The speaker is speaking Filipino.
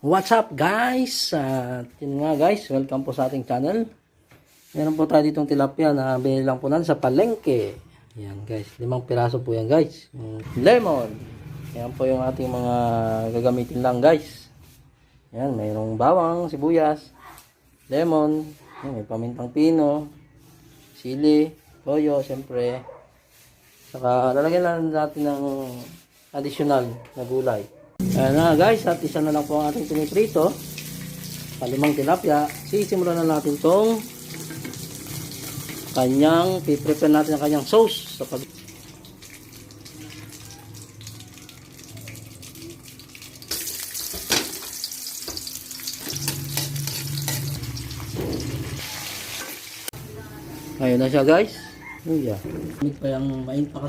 What's up guys? Yun nga guys, welcome po sa ating channel. Meron po tayo ditong tilapia na binili lang po natin sa palengke. Yan guys, 5 piraso po yan guys. Lemon. Yan po yung ating mga gagamitin lang guys. Yan, mayroong bawang, sibuyas, lemon, yan, may pamintang pino, sili, toyo, siyempre. Saka lalagyan lang natin ng additional na gulay. Ayan na guys, at isa na lang po ang ating piniprito. 5 tilapia. Sisimulan na natin tong kanyang, piprepare natin ang kanyang sauce. So, ayun na siya guys. Uy, mainit pa yung mainit pa